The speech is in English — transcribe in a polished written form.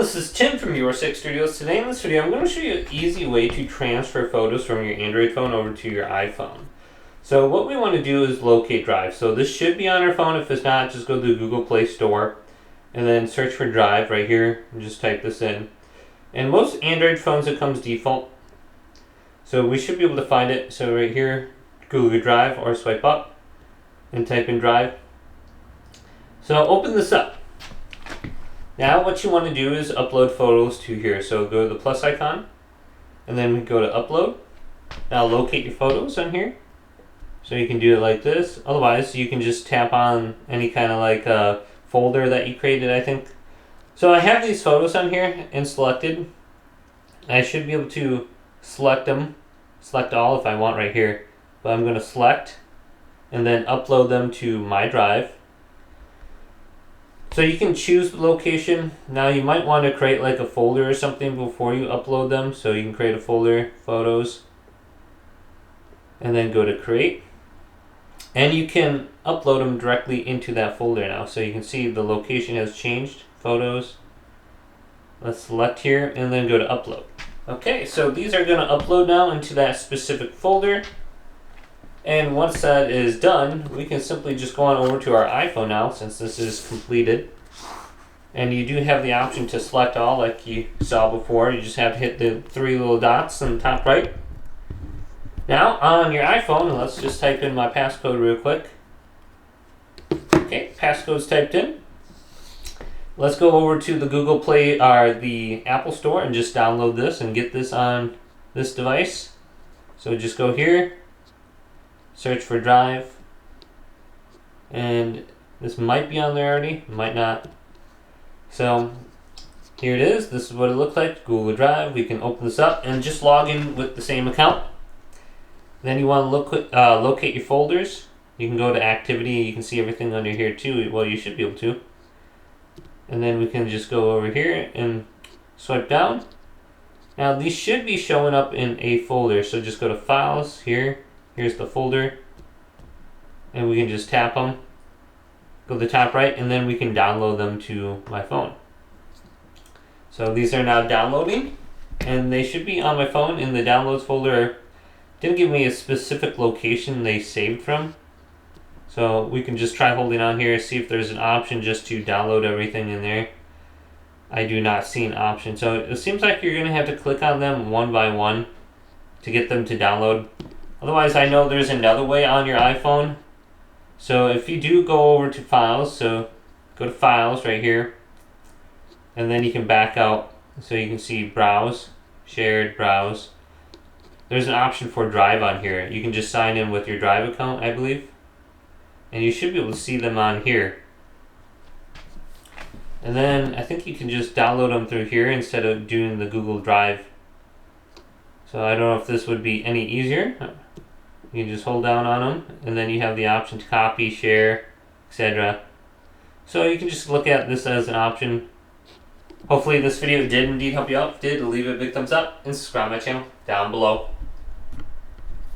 this is Tim from Your Six Studios. Today in this video, I'm going to show you an easy way to transfer photos from your Android phone over to your iPhone. So what we want to do is locate Drive. So this should be on our phone. If it's not, just go to the Google Play Store and then search for Drive right here and just type this in. And most Android phones, it comes default. So we should be able to find it. So right here, Google Drive, or swipe up and type in Drive. So open this up. Now what you want to do is upload photos to here. So go to the plus icon and then we go to upload. Now locate your photos on here. So you can do it like this. Otherwise you can just tap on any kind of like folder that you created, I think. So I have these photos on here and selected. I should be able to select them, select all if I want right here. But I'm going to select and then upload them to my Drive. So you can choose the location. Now you might want to create like a folder or something before you upload them. So you can create a folder, photos, and then go to create. And you can upload them directly into that folder now. So you can see the location has changed, photos. Let's select here and then go to upload. Okay, so these are going to upload now into that specific folder. And once that is done, we can simply just go on over to our iPhone now, since this is completed. And you do have the option to select all like you saw before. You just have to hit the three little dots on the top right. Now on your iPhone, let's just type in my passcode real quick. Okay, passcode's typed in. Let's go over to the Google Play or the Apple Store and just download this and get this on this device. So just go here. Search for Drive, and this might be on there already, might not. So here it is. This is what it looks like. Google Drive. We can open this up and just log in with the same account. Then you want to locate your folders. You can go to Activity. You can see everything under here too. Well, you should be able to. And then we can just go over here and swipe down. Now these should be showing up in a folder. So just go to Files here. Here's the folder, and we can just tap them, go to the top right, and then we can download them to my phone. So these are now downloading, and they should be on my phone in the downloads folder. Didn't give me a specific location they saved from, so we can just try holding on here, see if there's an option just to download everything in there. I do not see an option, so it seems like you're going to have to click on them one by one to get them to download. Otherwise, I know there's another way on your iPhone. So if you do go over to Files, so go to Files right here, and then you can back out so you can see Browse, Shared, Browse. There's an option for Drive on here. You can just sign in with your Drive account, I believe, and you should be able to see them on here. And then I think you can just download them through here instead of doing the Google Drive. So I don't know if this would be any easier. You can just hold down on them, and then you have the option to copy, share, etc. So you can just look at this as an option. Hopefully this video did indeed help you out. If it did, leave it a big thumbs up and subscribe to my channel down below.